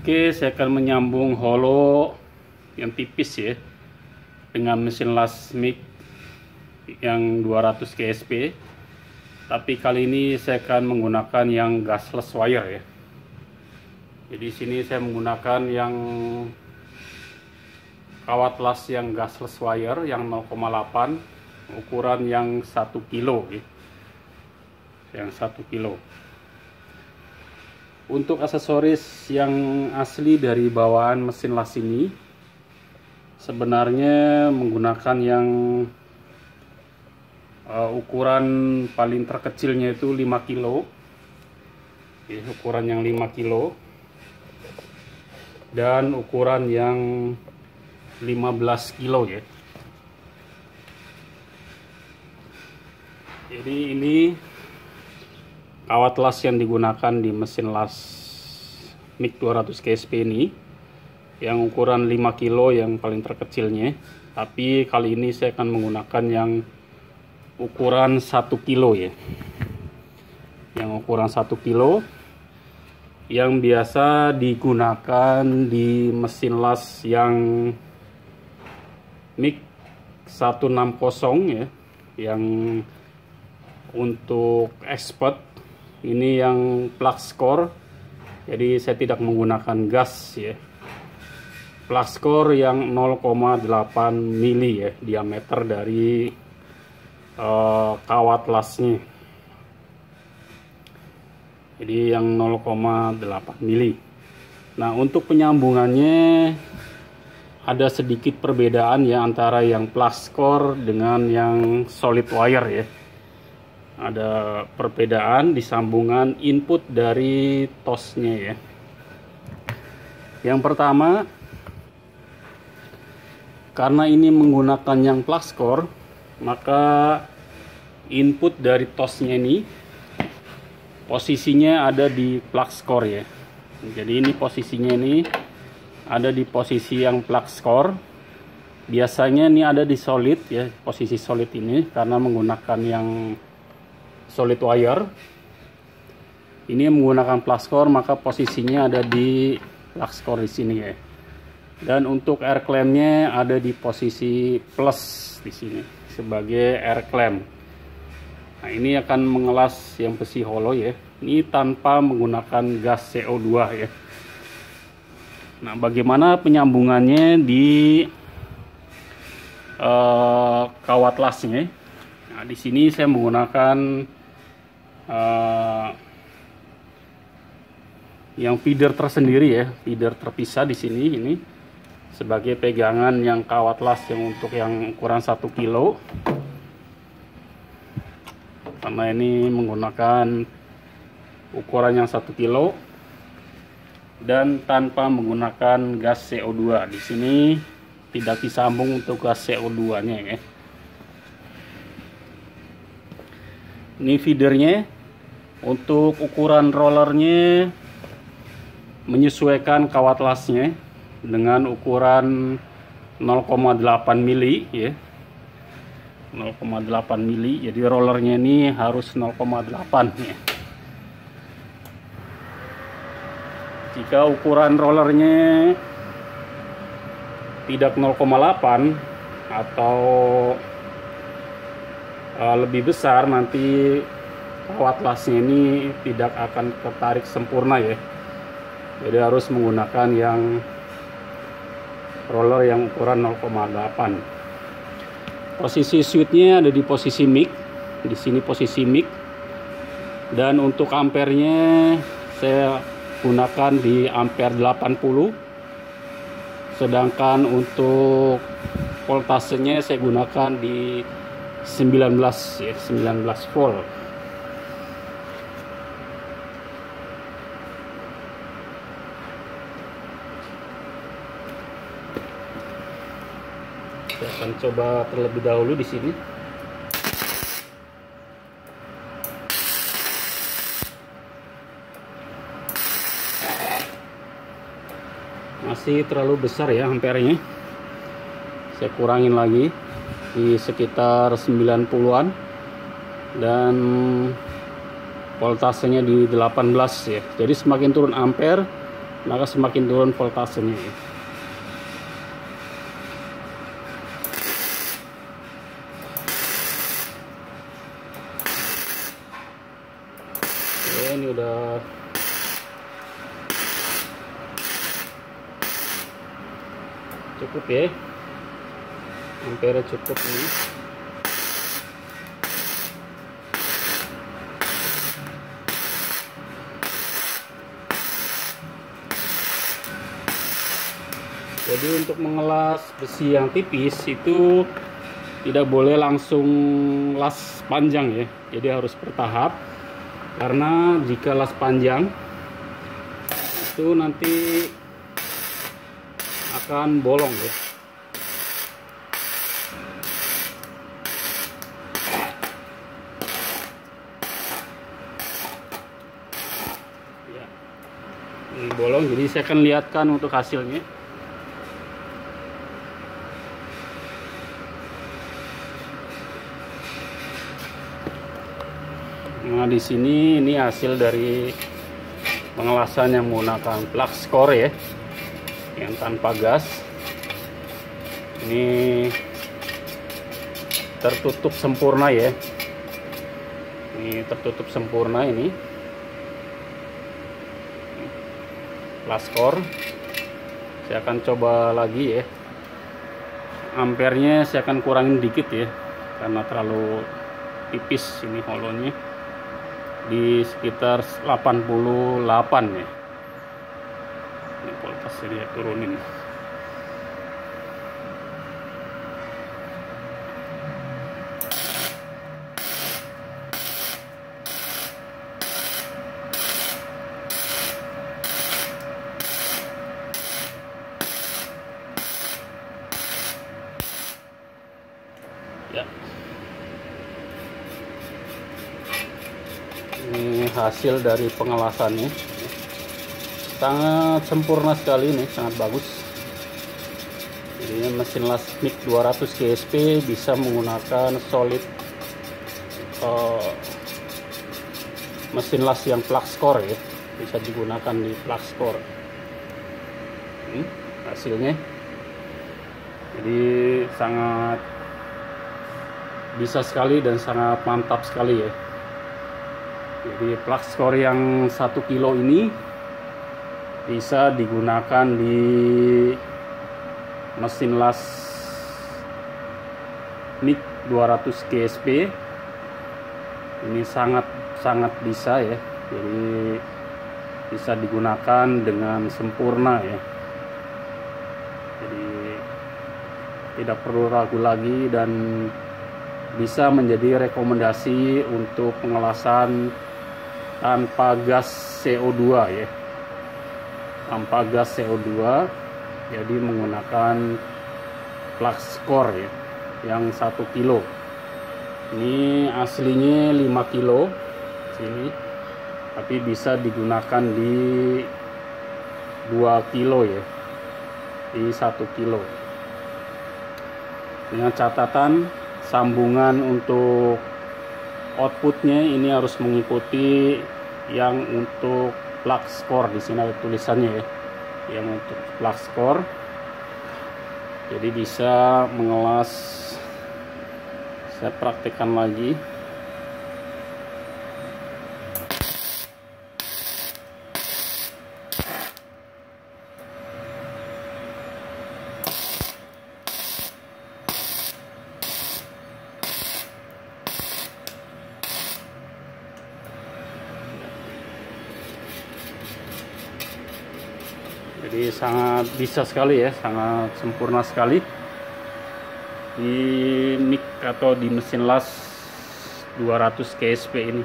Oke, saya akan menyambung holo yang tipis ya dengan mesin las mic yang 200 ksp. Tapi kali ini saya akan menggunakan yang gasless wire ya. Jadi sini saya menggunakan yang kawat las yang gasless wire yang 0,8 ukuran yang 1 kilo ya. Yang 1 kilo. Untuk aksesoris yang asli dari bawaan mesin las ini sebenarnya menggunakan yang ukuran paling terkecilnya itu 5 kilo ya, ukuran yang 5 kilo dan ukuran yang 15 kilo ya. Jadi ini kawat las yang digunakan di mesin las mic 200 ksp ini yang ukuran 5 kilo yang paling terkecilnya. Tapi kali ini saya akan menggunakan yang ukuran 1 kilo ya. Yang ukuran 1 kilo yang biasa digunakan di mesin las yang mic 160 ya. Yang untuk expert ini yang flux core, jadi saya tidak menggunakan gas ya. Flux core yang 0,8 mili ya diameter dari kawat lasnya. Jadi yang 0,8 mili. Nah, untuk penyambungannya ada sedikit perbedaan ya antara yang flux core dengan yang solid wire ya. Ada perbedaan di sambungan input dari tosnya ya. Yang pertama, karena ini menggunakan yang flux core, maka input dari tosnya ini posisinya ada di flux core ya. Jadi ini posisinya ini ada di posisi yang flux core. Biasanya ini ada di solid ya, posisi solid ini karena menggunakan yang solid wire. Ini menggunakan flux core, maka posisinya ada di flux core di sini ya. Dan untuk air clampnya ada di posisi plus di sini sebagai air clamp. Nah, ini akan mengelas yang besi holo ya. Ini tanpa menggunakan gas CO2 ya. Nah, bagaimana penyambungannya di kawat lasnya? Nah, di sini saya menggunakan yang feeder tersendiri ya, feeder terpisah di sini ini sebagai pegangan yang kawat las yang untuk yang ukuran 1 kilo. Karena ini menggunakan ukuran yang 1 kilo dan tanpa menggunakan gas CO2. Di sini tidak disambung untuk gas CO2-nya ya. Ini feedernya. Untuk ukuran rollernya menyesuaikan kawat lasnya dengan ukuran 0,8 mili ya. 0,8 mili. Jadi rollernya ini harus 0,8 ya. Jika ukuran rollernya tidak 0,8 atau lebih besar, nanti kawat lasnya ini tidak akan tertarik sempurna ya. Jadi harus menggunakan yang roller yang ukuran 0,8. Posisi switchnya ada di posisi mic. Di sini posisi mic. Dan untuk ampernya saya gunakan di ampere 80. Sedangkan untuk voltasenya saya gunakan di 19 ya, 19 volt. Saya akan coba terlebih dahulu di sini. Masih terlalu besar ya ampernya. Saya kurangin lagi di sekitar 90-an dan voltasenya di 18 ya. Jadi semakin turun ampere maka semakin turun voltasenya ya. Oke, ini udah cukup ya, ampere cukup ini. Jadi untuk mengelas besi yang tipis itu tidak boleh langsung las panjang ya, jadi harus bertahap, karena jika las panjang itu nanti akan bolong ya. Ini bolong, jadi saya akan lihatkan untuk hasilnya. Nah, di sini ini hasil dari pengelasan yang menggunakan flux core ya, yang tanpa gas. Ini tertutup sempurna ya. Ini tertutup sempurna ini. Flux core. Saya akan coba lagi ya. Ampernya saya akan kurangin dikit ya, karena terlalu tipis ini holonya. Di sekitar 88 ya. Ini voltasnya dia turunin. Ya. Ini hasil dari pengelasannya, sangat sempurna sekali ini, sangat bagus. Jadi mesin las MIG 200 GSP bisa menggunakan solid mesin las yang flux core ya, bisa digunakan di flux core. Hasilnya jadi sangat bisa sekali dan sangat mantap sekali ya. Jadi flux core yang 1 kilo ini bisa digunakan di mesin las MIG 200 GSP. Ini sangat bisa ya. Jadi bisa digunakan dengan sempurna ya. Jadi tidak perlu ragu lagi dan bisa menjadi rekomendasi untuk pengelasan tanpa gas CO2 ya, tanpa gas CO2, jadi menggunakan flux core ya, yang 1 kilo. Ini aslinya 5 kilo sini, tapi bisa digunakan di 2 kilo ya, di 1 kilo. Dengan catatan sambungan untuk outputnya ini harus mengikuti yang untuk flux core. Di sini ada tulisannya ya, yang untuk flux core. Jadi bisa mengelas. Saya praktekkan lagi. Jadi sangat bisa sekali ya, sangat sempurna sekali di MIG atau di mesin las 200 GSP ini.